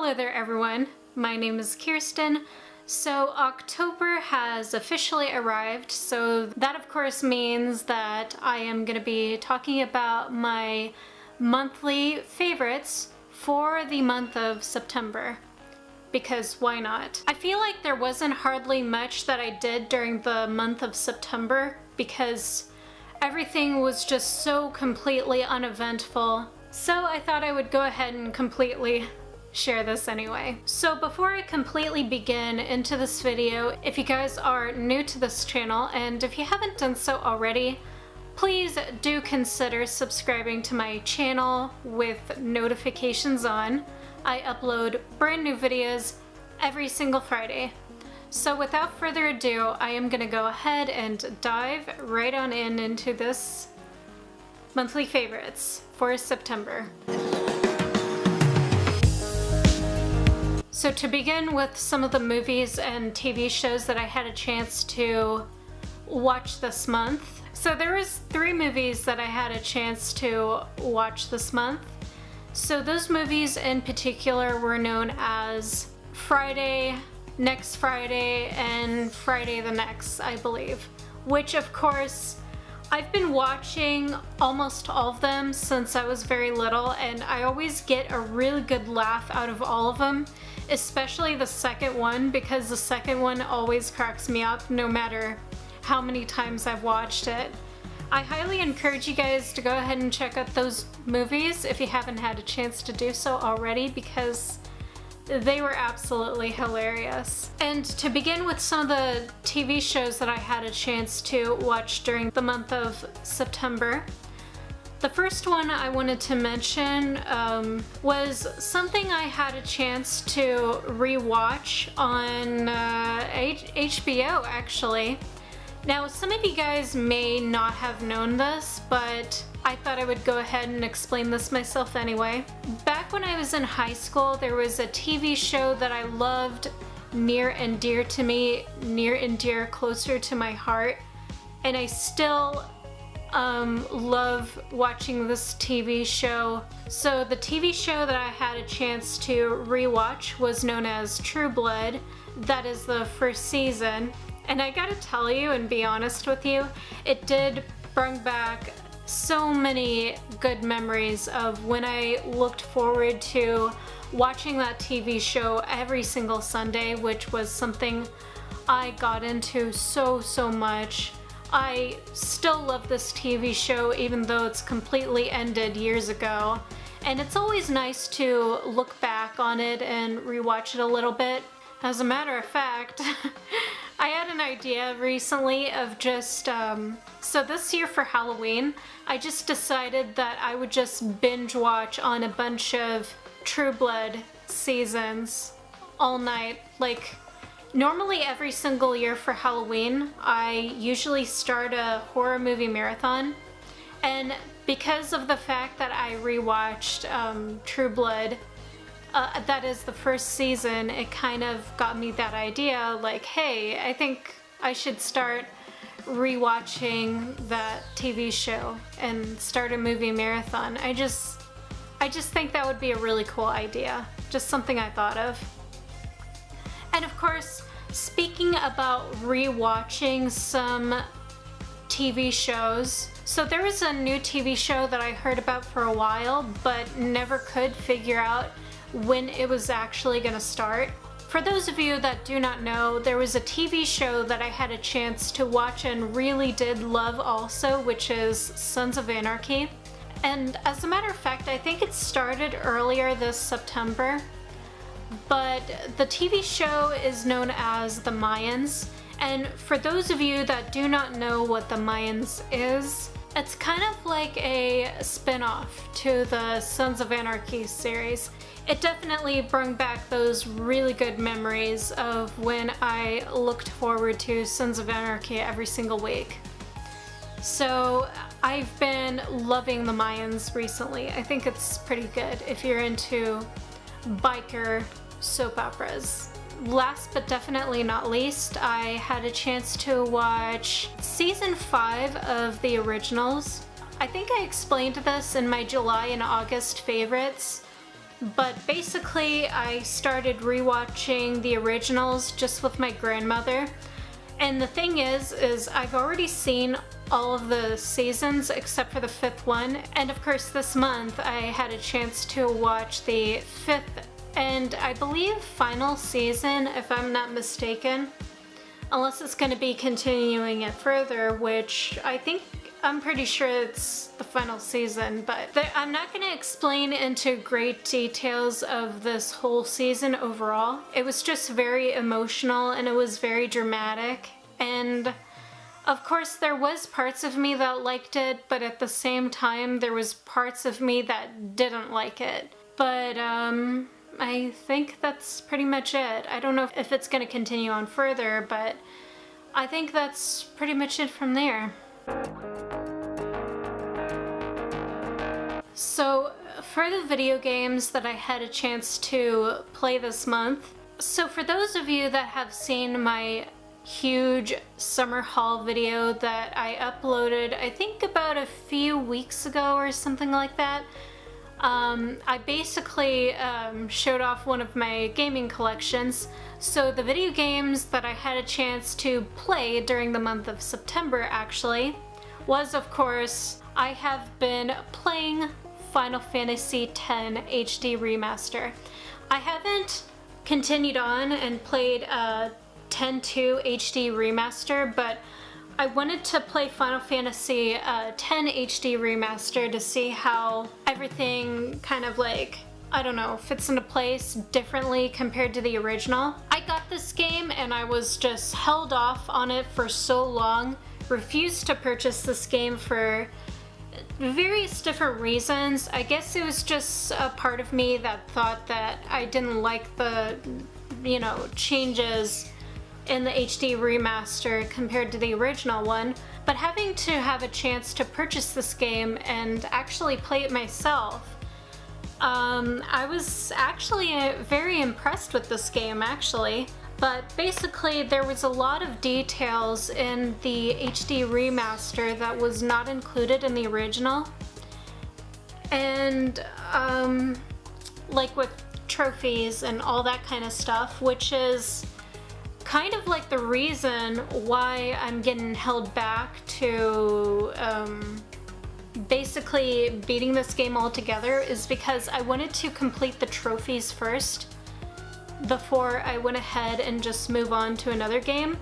Hello there everyone, my name is Kirsten. So October has officially arrived, so that of course means that I am going to be talking about my monthly favorites for the month of September. Because why not? I feel like there wasn't hardly much that I did during the month of September because everything was just so completely uneventful. So I thought I would go ahead and completely share this anyway. So before I completely begin into this video, if you guys are new to this channel and if you haven't done so already, please do consider subscribing to my channel with notifications on. I upload brand new videos every single Friday. So without further ado, I am gonna go ahead and dive right on into this monthly favorites for September. So to begin with some of the movies and TV shows that I had a chance to watch this month. So there was 3 movies that I had a chance to watch this month. So those movies in particular were known as Friday, Next Friday, and Friday the Next, I believe. Which of course, I've been watching almost all of them since I was very little, and I always get a really good laugh out of all of them, especially the second one, because the second one always cracks me up no matter how many times I've watched it. I highly encourage you guys to go ahead and check out those movies if you haven't had a chance to do so already, because they were absolutely hilarious. And to begin with some of the TV shows that I had a chance to watch during the month of September, the first one I wanted to mention was something I had a chance to rewatch on HBO actually. Now, some of you guys may not have known this, but I thought I would go ahead and explain this myself anyway. Back when I was in high school, there was a TV show that I loved near and dear to me, near and dear, closer to my heart, and I still love watching this TV show. So the TV show that I had a chance to rewatch was known as True Blood. That is the first season. And I gotta tell you and be honest with you, it did bring back so many good memories of when I looked forward to watching that TV show every single Sunday, which was something I got into so much. I still love this TV show even though it's completely ended years ago. And it's always nice to look back on it and rewatch it a little bit. As a matter of fact, I had an idea recently of just, so this year for Halloween, I just decided that I would just binge watch on a bunch of True Blood seasons all night. Like, normally every single year for Halloween, I usually start a horror movie marathon. And because of the fact that I rewatched True Blood, that is the first season, it kind of got me that idea, like, hey, I think I should start rewatching that TV show and start a movie marathon. I just think that would be a really cool idea. Just something I thought of. And of course, speaking about rewatching some TV shows, so there was a new TV show that I heard about for a while, but never could figure out when it was actually gonna start. For those of you that do not know, there was a TV show that I had a chance to watch and really did love also, which is Sons of Anarchy. And as a matter of fact, I think it started earlier this September, but the TV show is known as The Mayans. And for those of you that do not know what The Mayans is, it's kind of like a spin-off to the Sons of Anarchy series. It definitely brought back those really good memories of when I looked forward to Sons of Anarchy every single week. So I've been loving The Mayans recently. I think it's pretty good if you're into biker soap operas. Last but definitely not least, I had a chance to watch season 5 of The Originals. I think I explained this in my July and August favorites, But basically, I started rewatching the originals just with my grandmother. And the thing is I've already seen all of the seasons except for the 5th one. And of course this month I had a chance to watch the 5th and I believe final season, if I'm not mistaken. Unless it's going to be continuing it further, which I'm pretty sure it's the final season, but I'm not going to explain into great details of this whole season overall. It was just very emotional and it was very dramatic, and of course there was parts of me that liked it, but at the same time there was parts of me that didn't like it. But I think that's pretty much it. I don't know if it's going to continue on further, but I think that's pretty much it from there. So for the video games that I had a chance to play this month, so for those of you that have seen my huge summer haul video that I uploaded, I think about a few weeks ago or something like that, I basically showed off one of my gaming collections. So the video games that I had a chance to play during the month of September actually was, of course, I have been playing Final Fantasy X HD Remaster. I haven't continued on and played 10-2 HD Remaster, but I wanted to play Final Fantasy X HD Remaster to see how everything kind of like, I don't know, fits into place differently compared to the original. I got this game and I was just held off on it for so long, refused to purchase this game for various different reasons. I guess it was just a part of me that thought that I didn't like the, changes in the HD remaster compared to the original one, but having to have a chance to purchase this game and actually play it myself, I was actually very impressed with this game actually. But basically there was a lot of details in the HD remaster that was not included in the original, and like with trophies and all that kind of stuff, which is kind of like the reason why I'm getting held back to basically beating this game altogether, is because I wanted to complete the trophies first before I went ahead and just move on to another game.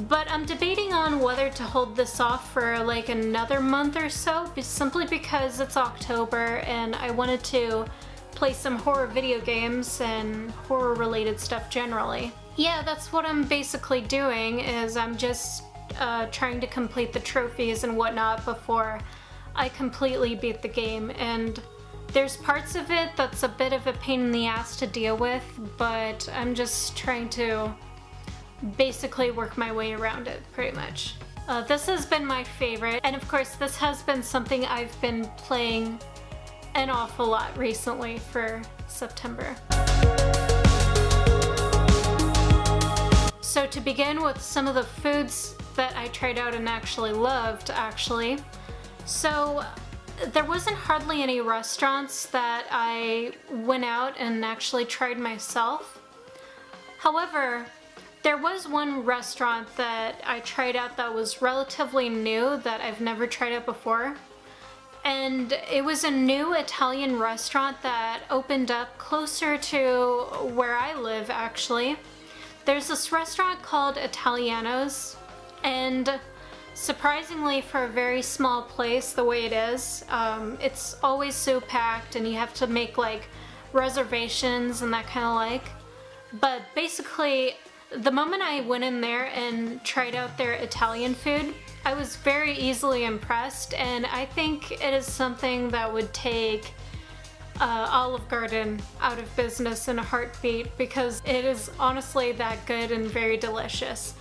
But I'm debating on whether to hold this off for like another month or so, simply because it's October and I wanted to play some horror video games and horror related stuff generally. Yeah, that's what I'm basically doing, is I'm just trying to complete the trophies and whatnot before I completely beat the game. And there's parts of it that's a bit of a pain in the ass to deal with, but I'm just trying to basically work my way around it, pretty much. This has been my favorite, and of course this has been something I've been playing an awful lot recently for September. So to begin with some of the foods that I tried out and actually loved, so there wasn't hardly any restaurants that I went out and actually tried myself. However, there was one restaurant that I tried out that was relatively new, that I've never tried out before. And it was a new Italian restaurant that opened up closer to where I live actually. There's this restaurant called Italiano's, and surprisingly for a very small place the way it is, it's always so packed and you have to make like reservations and that kind of like. But basically, the moment I went in there and tried out their Italian food, I was very easily impressed, and I think it is something that would take Olive Garden out of business in a heartbeat, because it is honestly that good and very delicious.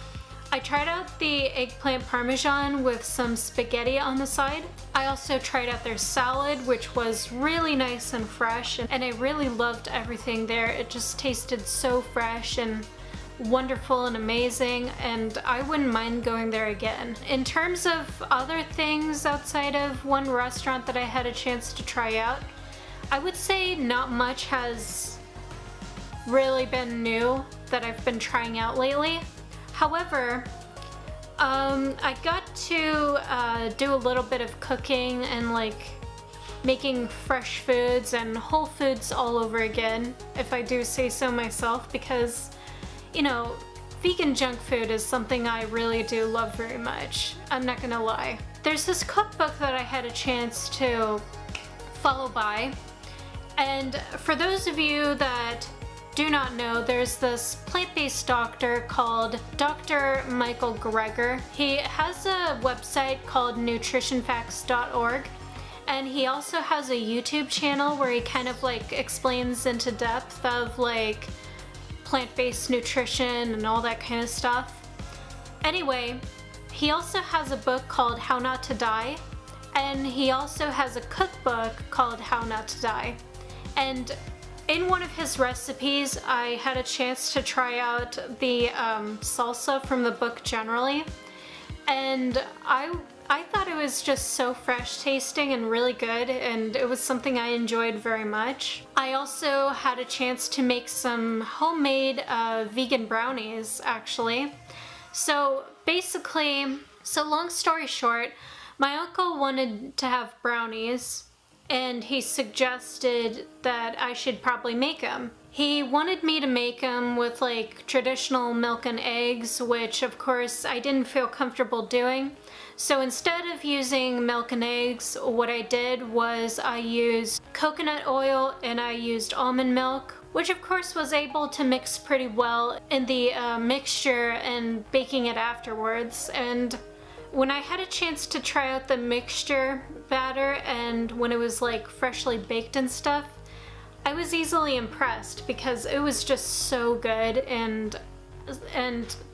I tried out the eggplant parmesan with some spaghetti on the side. I also tried out their salad, which was really nice and fresh, and I really loved everything there. It just tasted so fresh and wonderful and amazing, and I wouldn't mind going there again. In terms of other things outside of one restaurant that I had a chance to try out, I would say not much has really been new that I've been trying out lately. However, I got to do a little bit of cooking and like making fresh foods and whole foods all over again, if I do say so myself, because, you know, vegan junk food is something I really do love very much. I'm not gonna lie. There's this cookbook that I had a chance to follow by, and for those of you that do not know, there's this plant-based doctor called Dr. Michael Greger. He has a website called nutritionfacts.org, and he also has a YouTube channel where he kind of like explains into depth of like plant-based nutrition and all that kind of stuff. Anyway, he also has a book called How Not to Die, and he also has a cookbook called How Not to Die. And in one of his recipes, I had a chance to try out the salsa from the book generally, and I thought it was just so fresh tasting and really good, and it was something I enjoyed very much. I also had a chance to make some homemade vegan brownies, actually. So basically, long story short, my uncle wanted to have brownies, and he suggested that I should probably make them. He wanted me to make them with like traditional milk and eggs, which of course I didn't feel comfortable doing. So instead of using milk and eggs, what I did was I used coconut oil and I used almond milk, which of course was able to mix pretty well in the mixture and baking it afterwards. And when I had a chance to try out the mixture batter and when it was like freshly baked and stuff, I was easily impressed because it was just so good, and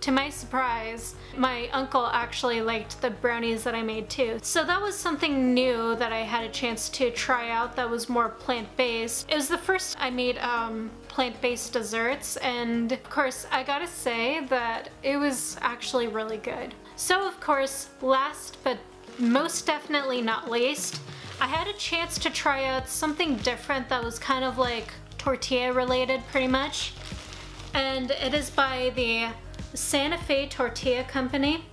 to my surprise, my uncle actually liked the brownies that I made too. So that was something new that I had a chance to try out that was more plant-based. It was the first I made plant-based desserts, and of course I gotta say that it was actually really good. So of course, last but most definitely not least, I had a chance to try out something different that was kind of like tortilla related pretty much. And it is by the Santa Fe Tortilla Company.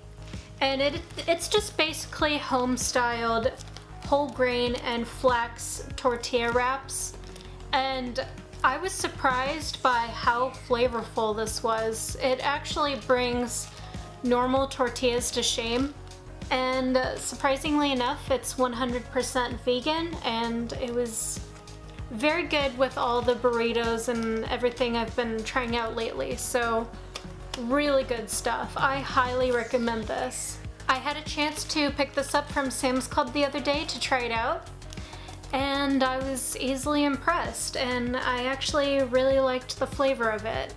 And it's just basically home-styled whole grain and flax tortilla wraps. And I was surprised by how flavorful this was. It actually brings normal tortillas to shame. And surprisingly enough, it's 100% vegan, and it was very good with all the burritos and everything I've been trying out lately. So really good stuff. I highly recommend this. I had a chance to pick this up from Sam's Club the other day to try it out, and I was easily impressed, and I actually really liked the flavor of it.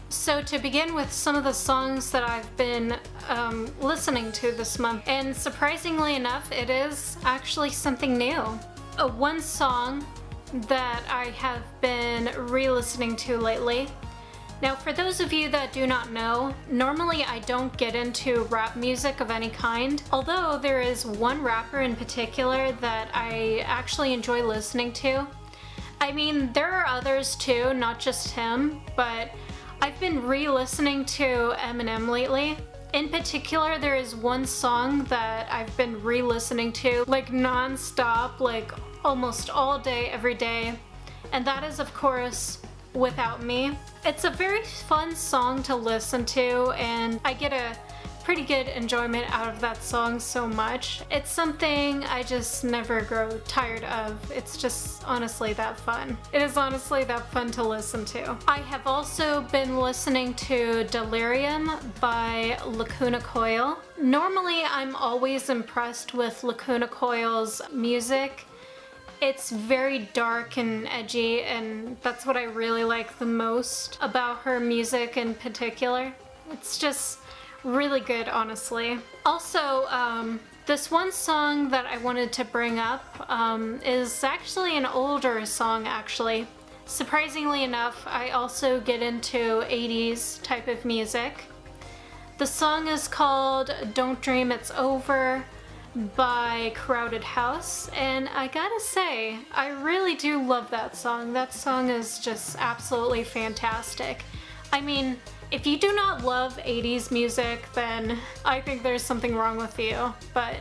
So to begin with some of the songs that I've been listening to this month, and surprisingly enough, it is actually something new. One song that I have been re-listening to lately. Now for those of you that do not know, normally I don't get into rap music of any kind, although there is one rapper in particular that I actually enjoy listening to. I mean, there are others too, not just him, but I've been re-listening to Eminem lately. In particular, there is one song that I've been re-listening to like non-stop, like almost all day, every day, and that is of course Without Me. It's a very fun song to listen to, and I get a pretty good enjoyment out of that song so much. It's something I just never grow tired of. It's just honestly that fun. It is honestly that fun to listen to. I have also been listening to Delirium by Lacuna Coil. Normally I'm always impressed with Lacuna Coil's music. It's very dark and edgy, and that's what I really like the most about her music in particular. It's just really good, honestly. Also, this one song that I wanted to bring up is actually an older song, actually. Surprisingly enough, I also get into 80s type of music. The song is called Don't Dream It's Over by Crowded House, and I gotta say, I really do love that song. That song is just absolutely fantastic. I mean, if you do not love 80s music, then I think there's something wrong with you, but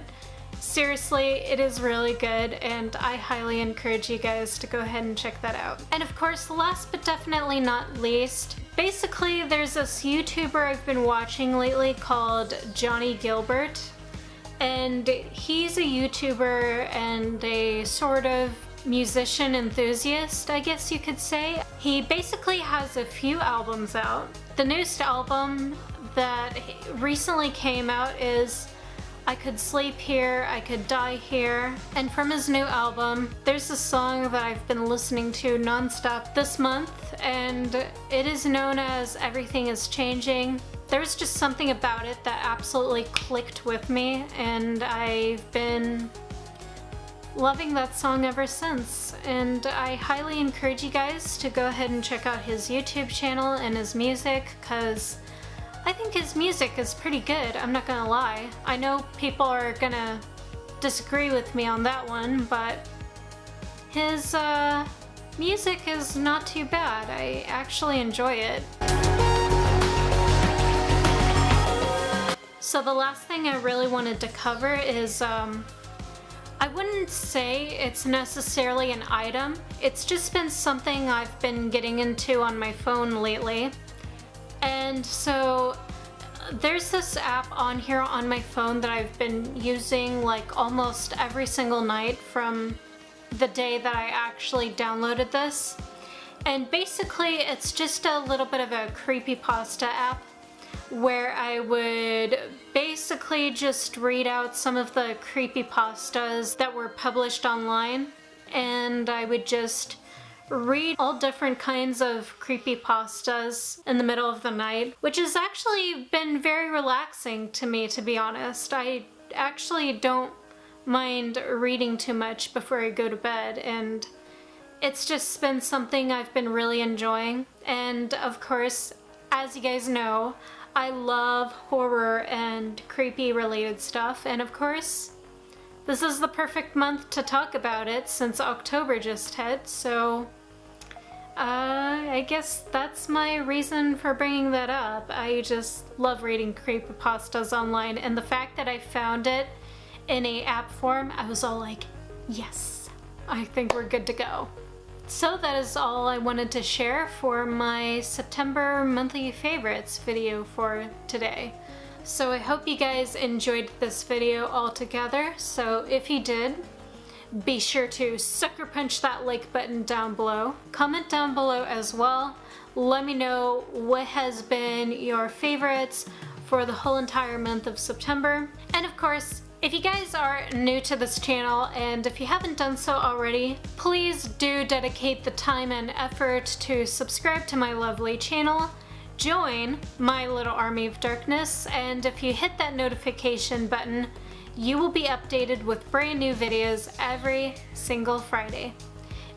seriously, it is really good, and I highly encourage you guys to go ahead and check that out. And of course, last but definitely not least, basically there's this YouTuber I've been watching lately called Johnny Gilbert, and he's a YouTuber and a sort of musician enthusiast, I guess you could say. He basically has a few albums out. The newest album that recently came out is I Could Sleep Here, I Could Die Here, and from his new album, there's a song that I've been listening to nonstop this month, and it is known as Everything Is Changing. There's just something about it that absolutely clicked with me, and I've been loving that song ever since. And I highly encourage you guys to go ahead and check out his YouTube channel and his music, because I think his music is pretty good, I'm not gonna lie. I know people are gonna disagree with me on that one, but his music is not too bad. I actually enjoy it. So the last thing I really wanted to cover is, I wouldn't say it's necessarily an item. It's just been something I've been getting into on my phone lately. And so there's this app on here on my phone that I've been using like almost every single night from the day that I actually downloaded this. And basically it's just a little bit of a creepypasta app where I would basically just read out some of the creepypastas that were published online, and I would just read all different kinds of creepypastas in the middle of the night, which has actually been very relaxing to me, to be honest. I actually don't mind reading too much before I go to bed, and it's just been something I've been really enjoying. And of course, as you guys know, I love horror and creepy related stuff, and of course, this is the perfect month to talk about it since October just hit, so I guess that's my reason for bringing that up. I just love reading creepypastas online, and the fact that I found it in a app form, I was all like, yes, I think we're good to go. So that is all I wanted to share for my September monthly favorites video for today. So I hope you guys enjoyed this video altogether. So if you did, be sure to sucker punch that like button down below. Comment down below as well. Let me know what has been your favorites for the whole entire month of September. And of course, if you guys are new to this channel, and if you haven't done so already, please do dedicate the time and effort to subscribe to my lovely channel, join my little army of darkness, and if you hit that notification button, you will be updated with brand new videos every single Friday.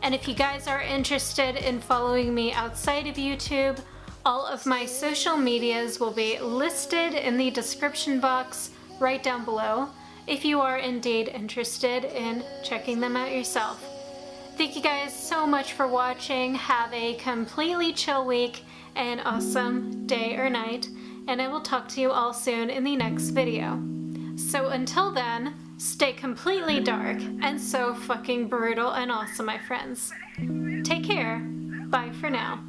And if you guys are interested in following me outside of YouTube, all of my social medias will be listed in the description box right down below, if you are indeed interested in checking them out yourself. Thank you guys so much for watching. Have a completely chill week, an awesome day or night, and I will talk to you all soon in the next video. So until then, stay completely dark and so fucking brutal and awesome, my friends. Take care. Bye for now.